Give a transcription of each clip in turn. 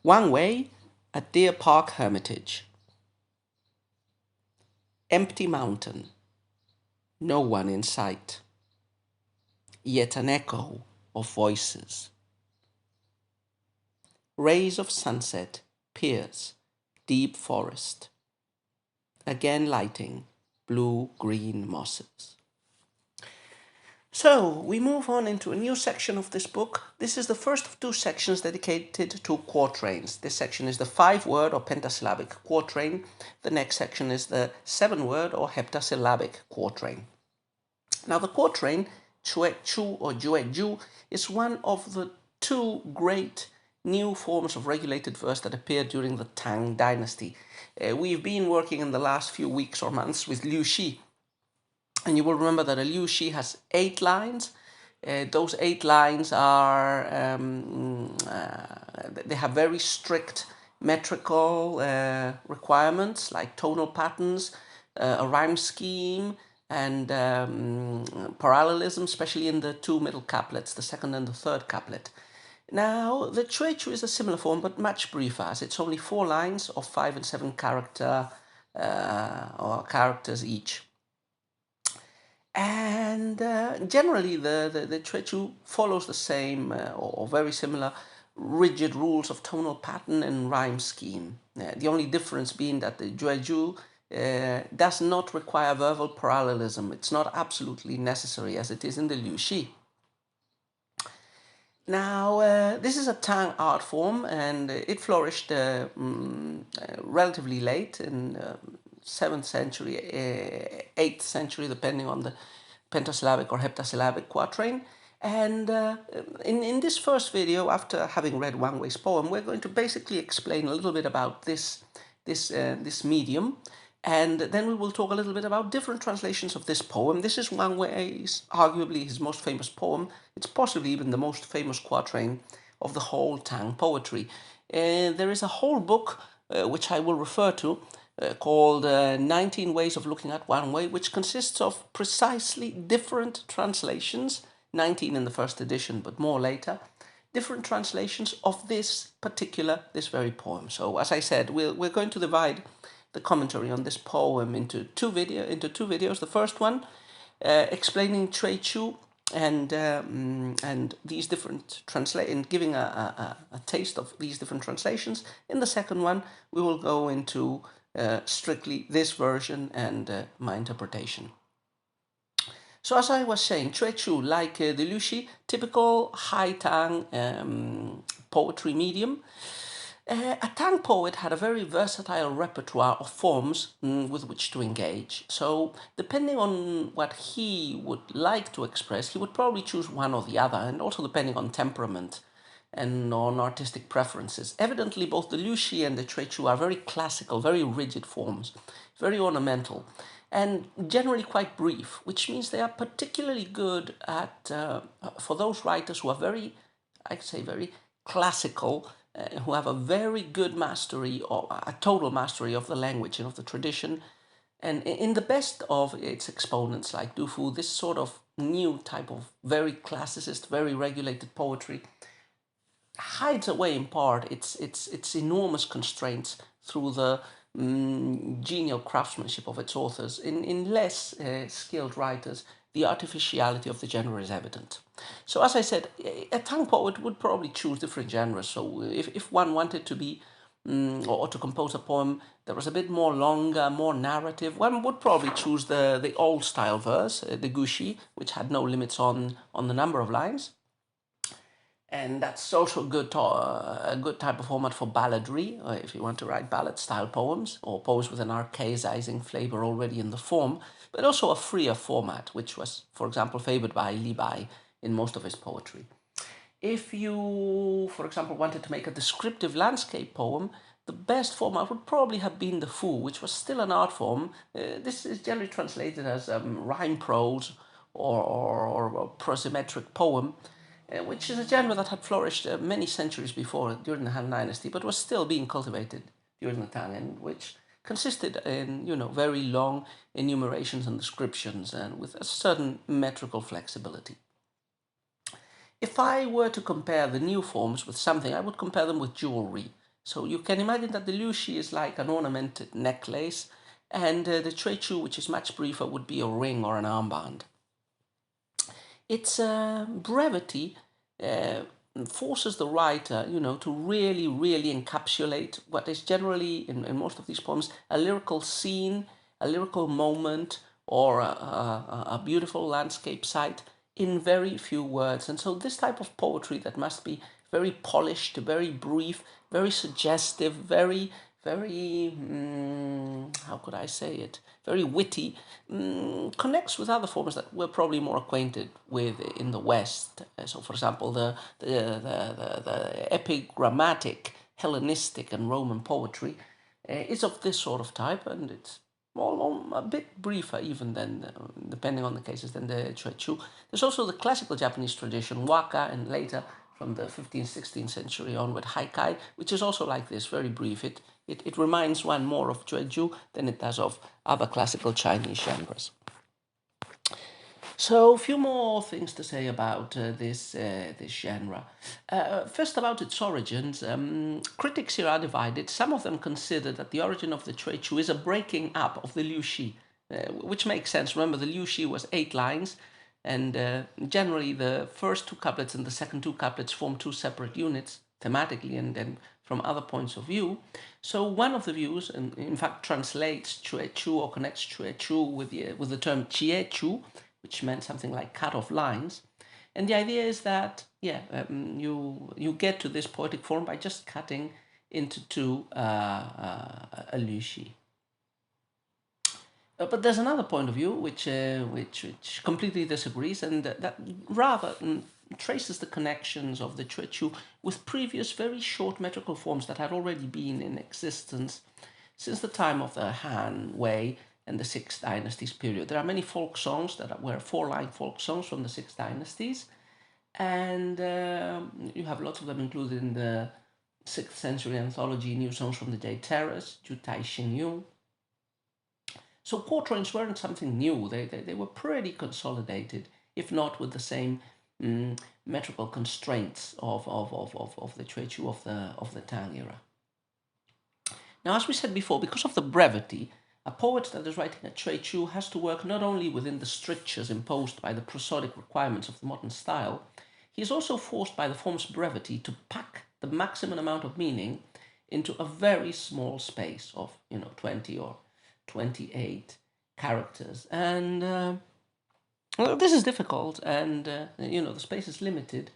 Wang at Deer Park Hermitage. Empty mountain, no one in sight. Yet an echo of voices. Rays of sunset pierce deep forest, again lighting blue-green mosses. So we move on into a new section of this book. This is the first of two sections dedicated to quatrains. This section is the 5-word or pentasyllabic quatrain. The next section is the 7-word or heptasyllabic quatrain. Now the quatrain, jueju or jueju, is one of the two great new forms of regulated verse that appeared during the Tang dynasty. We've been working in the last few weeks or months with Liu Xi, and you will remember that a Liu Xi has 8 lines. Those 8 lines are, they have very strict metrical requirements like tonal patterns, a rhyme scheme, and parallelism, especially in the 2 middle couplets, the second and the third couplet. Now, the jueju is a similar form, but much briefer, as it's only 4 lines of 5 and 7 characters each. And generally, the jueju follows the same or very similar rigid rules of tonal pattern and rhyme scheme. The only difference being that the jueju does not require verbal parallelism. It's not absolutely necessary as it is in the Liu Xi. Now, this is a Tang art form, and it flourished relatively late in 7th century, 8th century, depending on the pentasyllabic or heptasyllabic quatrain. And in this first video, after having read Wang Wei's poem, we're going to basically explain a little bit about this medium, and then we will talk a little bit about different translations of this poem. This is Wang Wei's, arguably his most famous poem. It's possibly even the most famous quatrain of the whole Tang poetry. There is a whole book, which I will refer to, called 19 Ways of Looking at Wang Wei, which consists of precisely different translations, 19 in the first edition, but more later, different translations of this very poem. So as I said, we're going to divide the commentary on this poem into two videos. The first one explaining jueju and these different and giving a taste of these different translations. In the second one, we will go into strictly this version and my interpretation. So as I was saying, jueju, like the Liu Xi, typical high Tang poetry medium. A Tang poet had a very versatile repertoire of forms with which to engage. So depending on what he would like to express, he would probably choose one or the other, and also depending on temperament and on artistic preferences. Evidently, both the Liu Xi and the jueju are very classical, very rigid forms, very ornamental, and generally quite brief, which means they are particularly good at for those writers who are very, I'd say, very classical, who have a very good mastery or a total mastery of the language and of the tradition. And in the best of its exponents like Du Fu, this sort of new type of very classicist, very regulated poetry hides away in part its enormous constraints through the genial craftsmanship of its authors. In less skilled writers, the artificiality of the genre is evident. So as I said, a Tang poet would probably choose different genres. So if one wanted to be or to compose a poem that was a bit more longer, more narrative, one would probably choose the old style verse, the gushi, which had no limits on the number of lines. And that's also a good type of format for balladry, if you want to write ballad-style poems, or poems with an archaizing flavor already in the form, but also a freer format, which was, for example, favored by Li Bai in most of his poetry. If you, for example, wanted to make a descriptive landscape poem, the best format would probably have been the Fu, which was still an art form. This is generally translated as rhyme prose or prosymmetric poem, which is a genre that had flourished many centuries before during the Han Dynasty, but was still being cultivated during the Tang, and which consisted in, very long enumerations and descriptions, and with a certain metrical flexibility. If I were to compare the new forms with something, I would compare them with jewelry. So you can imagine that the liu shi is like an ornamented necklace, and the jueju, which is much briefer, would be a ring or an armband. Its brevity forces the writer, to really, really encapsulate what is generally, in most of these poems, a lyrical scene, a lyrical moment, or a beautiful landscape site in very few words. And so this type of poetry that must be very polished, very brief, very suggestive, very, very, how could I say it, very witty, connects with other forms that we're probably more acquainted with in the West. So, for example, the epigrammatic, Hellenistic and Roman poetry is of this sort of type, and it's a bit briefer even than, depending on the cases, than the jueju. There's also the classical Japanese tradition, waka, and later from the 15th, 16th century onward, haikai, which is also like this, very brief. It reminds one more of jueju than it does of other classical Chinese genres. So, a few more things to say about this genre. First, about its origins. Critics here are divided. Some of them consider that the origin of the jueju is a breaking up of the liu shi, which makes sense. Remember, the liu shi was 8 lines, and generally the first 2 couplets and the second 2 couplets form 2 separate units thematically and then from other points of view. So one of the views, and in fact translates jueju or connects jueju with the term jieju, which meant something like cut off lines. And the idea is that, you get to this poetic form by just cutting into 2 a liu shi. But there's another point of view which completely disagrees, and that rather traces the connections of the jueju with previous very short metrical forms that had already been in existence since the time of the Han, Wei, and the 6 dynasties period. There are many folk songs that were 4-line folk songs from the 6 dynasties, and you have lots of them included in the 6th century anthology New Songs from the Jade Terrace, Ju Tai Xing Yu. So quatrains weren't something new. They were pretty consolidated, if not with the same metrical constraints of the jueju of the Tang era. Now, as we said before, because of the brevity, a poet that is writing a jueju has to work not only within the strictures imposed by the prosodic requirements of the modern style, he is also forced by the form's brevity to pack the maximum amount of meaning into a very small space of 20 or 28 characters. And this is difficult, and the space is limited.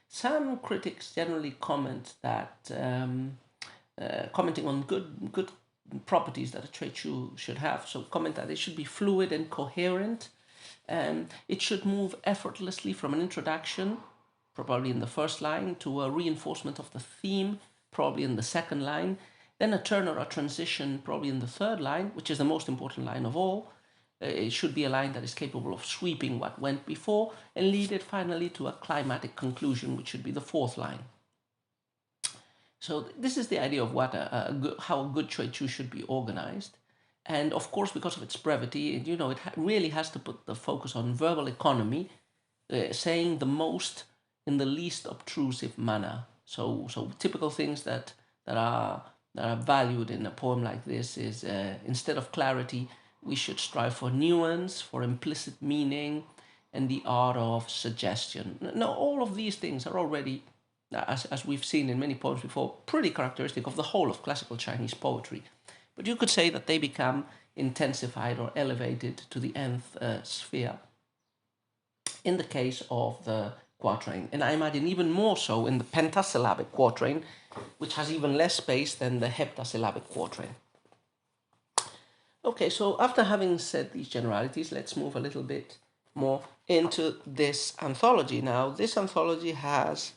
Some critics generally comment that, commenting on good properties that a jueju should have, so comment that it should be fluid and coherent. It should move effortlessly from an introduction, probably in the first line, to a reinforcement of the theme, probably in the second line, then a turn or a transition, probably in the third line, which is the most important line of all. It should be a line that is capable of sweeping what went before and lead it finally to a climatic conclusion, which should be the 4th line. So this is the idea of how a good jueju should be organized. And of course, because of its brevity, it really has to put the focus on verbal economy, saying the most in the least obtrusive manner. So typical things that are valued in a poem like this is, instead of clarity, we should strive for nuance, for implicit meaning, and the art of suggestion. Now, all of these things are already, as we've seen in many poems before, pretty characteristic of the whole of classical Chinese poetry. But you could say that they become intensified or elevated to the nth sphere in the case of the quatrain. And I imagine even more so in the pentasyllabic quatrain, which has even less space than the heptasyllabic quatrain. Okay, so after having said these generalities, let's move a little bit more into this anthology. Now, this anthology has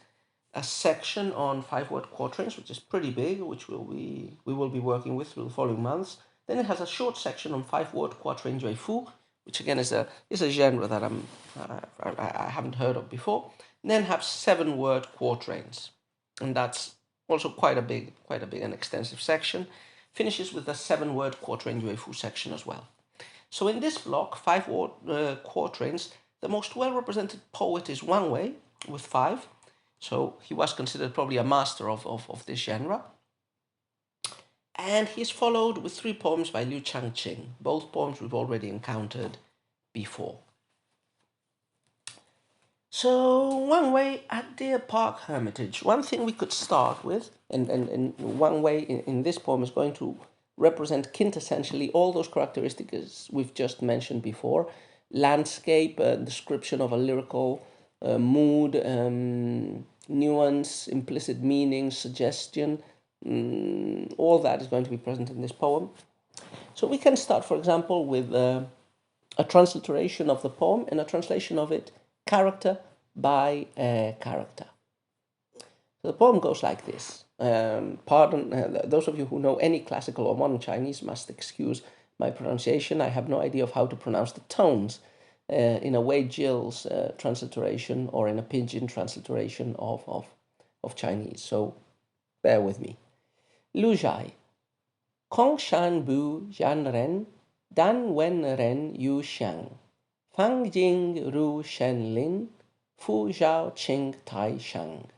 a section on 5-word quatrains, which is pretty big, which we will be working with through the following months. Then it has a short section on 5-word quatrain juefu, which again is a genre that I haven't heard of before. And then have 7-word quatrains, and that's also quite a big and extensive section. Finishes with a 7-word quatrain juefu section as well. So in this block, 5-word quatrains, the most well-represented poet is Wang with 5. So he was considered probably a master of this genre. And he's followed with 3 poems by Liu Changqing. Both poems we've already encountered before. So, Wang Wei at Deer Park Hermitage. One thing we could start with, and Wang Wei in this poem is going to represent quintessentially all those characteristics we've just mentioned before: landscape, description of a lyrical mood, nuance, implicit meaning, suggestion. All that is going to be present in this poem. So we can start, for example, with a transliteration of the poem and a translation of it character by character. So the poem goes like this. Those of you who know any classical or modern Chinese must excuse my pronunciation. I have no idea of how to pronounce the tones in a Wei Jill's transliteration or in a Pinyin transliteration of Chinese. So bear with me. Lu Zhai, Kong Shan Bu Yan Ren, Dan Wen Ren Yu Xiang, Fang Jing Ru Shen Lin, Fu Zhao Qing Tai Shang.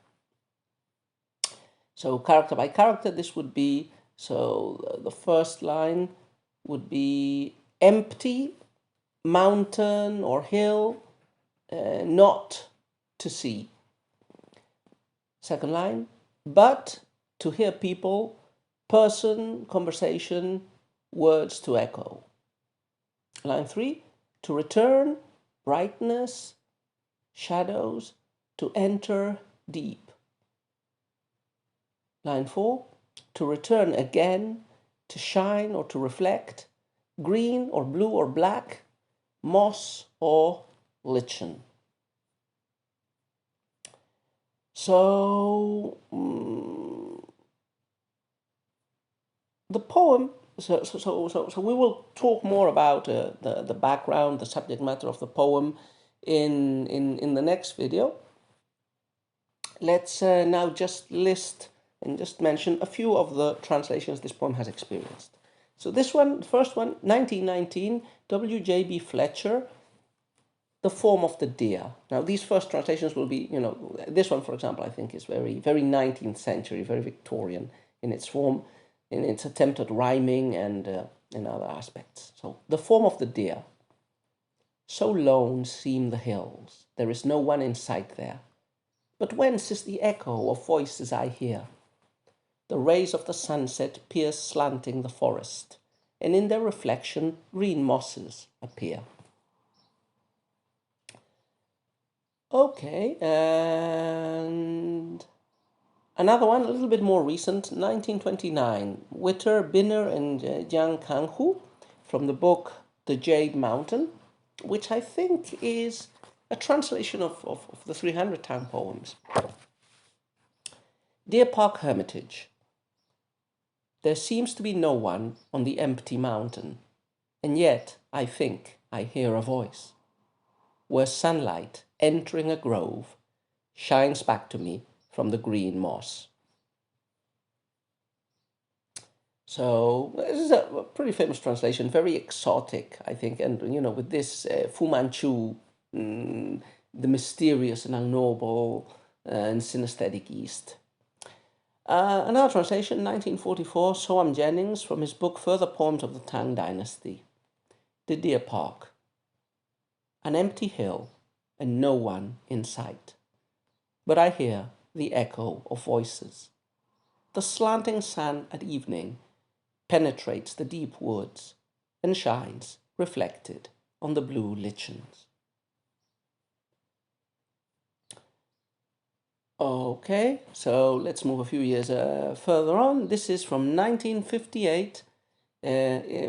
So character by character, this would be, so the first line would be empty, mountain or hill, not to see. Second line, but to hear people, person, conversation, words to echo. Line 3, to return, brightness, shadows, to enter deep. Line 4, to return again, to shine or to reflect, green or blue or black, moss or lichen. So the poem, so we will talk more about the background, the subject matter of the poem in the next video. Let's now just list and just mention a few of the translations this poem has experienced. So this one, first one, 1919, W.J.B. Fletcher, The Form of the Deer. Now these first translations will be, this one, for example, I think is very 19th century, very Victorian in its form, in its attempt at rhyming and in other aspects. So, The Form of the Deer. So lone seem the hills, there is no one in sight there. But whence is the echo of voices I hear? The rays of the sunset pierce slanting the forest, and in their reflection green mosses appear. Okay, and another one, a little bit more recent, 1929, Witter, Binner, and Jiang Kanghu, from the book The Jade Mountain, which I think is a translation of the 300 Town poems. Deer Park Hermitage. There seems to be no one on the empty mountain, and yet I think I hear a voice, where sunlight, entering a grove, shines back to me from the green moss. So this is a pretty famous translation, very exotic, I think, and with this Fu Manchu, the mysterious and unknowable and synesthetic East. Another translation, 1944, Soam Jennings, from his book Further Poems of the Tang Dynasty. The Deer Park. An empty hill and no one in sight. But I hear the echo of voices. The slanting sun at evening penetrates the deep woods and shines, reflected, on the blue lichens. Okay, so let's move a few years further on. This is from 1958,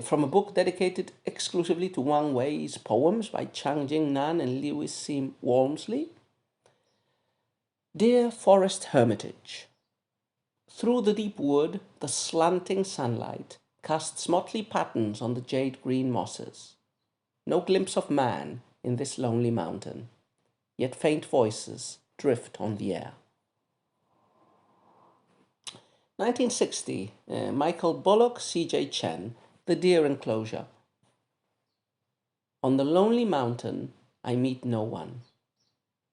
from a book dedicated exclusively to Wang Wei's poems by Chang Jing Nan and Lewis C. Walmsley. Dear Forest Hermitage. Through the deep wood, the slanting sunlight casts motley patterns on the jade-green mosses. No glimpse of man in this lonely mountain, yet faint voices drift on the air. 1960, Michael Bullock, C.J. Chen, The Deer Enclosure. On the lonely mountain, I meet no one.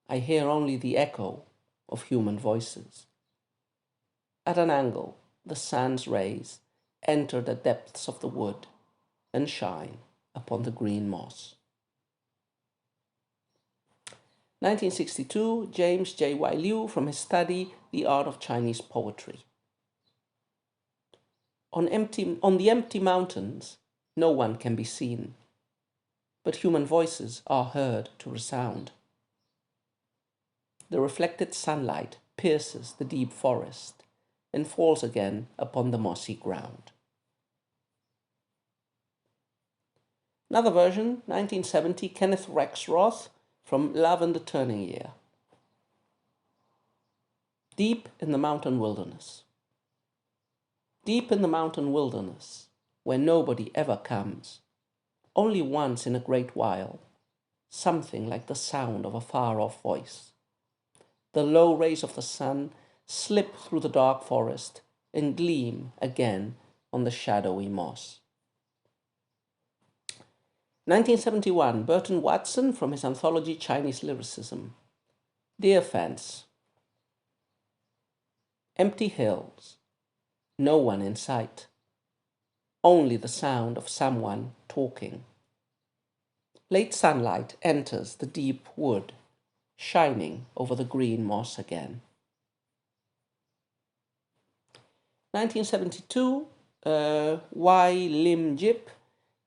I hear only the echo of human voices. At an angle, the sun's rays enter the depths of the wood and shine upon the green moss. 1962, James J.Y. Liu from his study, The Art of Chinese Poetry. On the empty mountains, no one can be seen, but human voices are heard to resound. The reflected sunlight pierces the deep forest and falls again upon the mossy ground. Another version, 1970, Kenneth Rexroth from Love and the Turning Year. Deep in the mountain wilderness. Deep in the mountain wilderness, where nobody ever comes, only once in a great while, something like the sound of a far-off voice. The low rays of the sun slip through the dark forest and gleam again on the shadowy moss. 1971, Burton Watson from his anthology Chinese Lyricism. Deer fence. Empty hills. No one in sight. Only the sound of someone talking. Late sunlight enters the deep wood, shining over the green moss again. 1972, Y. Lim Jip,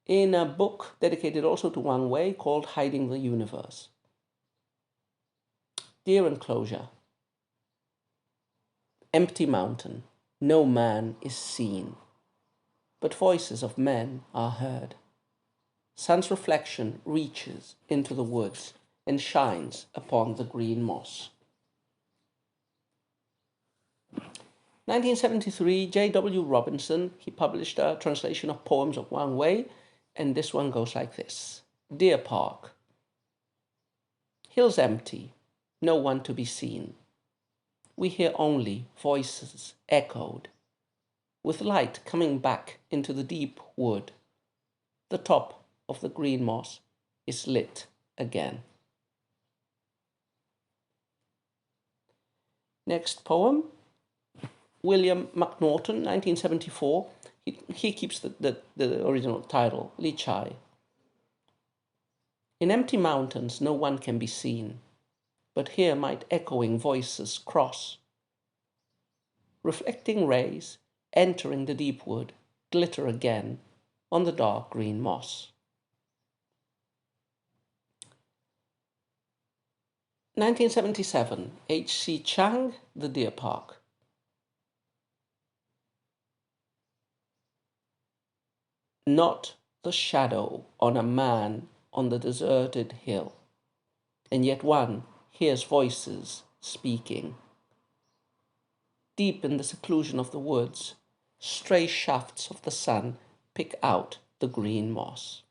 in a book dedicated also to Wang Wei called Hiding the Universe. Deer enclosure. Empty mountain. No man is seen, but voices of men are heard. Sun's reflection reaches into the woods and shines upon the green moss. 1973, J.W. Robinson, he published a translation of poems of Wang Wei, and this one goes like this. Deer Park. Hills empty, no one to be seen. We hear only voices echoed, with light coming back into the deep wood. The top of the green moss is lit again. Next poem, William McNaughton, 1974. He keeps the original title, Li Chai. In empty mountains no one can be seen, but here might echoing voices cross. Reflecting rays, entering the deep wood, glitter again on the dark green moss. 1977, H.C. Chang, The Deer Park. Not the shadow on a man on the deserted hill, and yet one hears voices speaking. Deep in the seclusion of the woods, stray shafts of the sun pick out the green moss.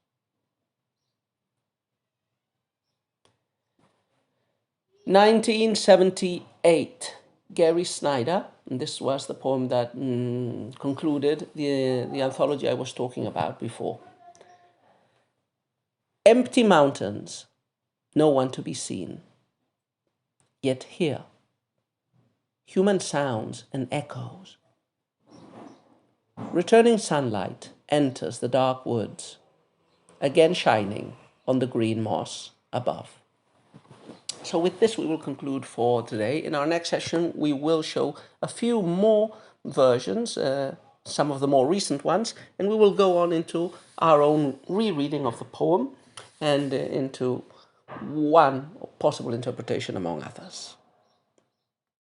1978, Gary Snyder, and this was the poem that concluded the anthology I was talking about before. Empty mountains, no one to be seen, yet here, human sounds and echoes. Returning sunlight enters the dark woods, again shining on the green moss above. So with this we will conclude for today. In our next session we will show a few more versions, some of the more recent ones, and we will go on into our own rereading of the poem and into one possible interpretation among others.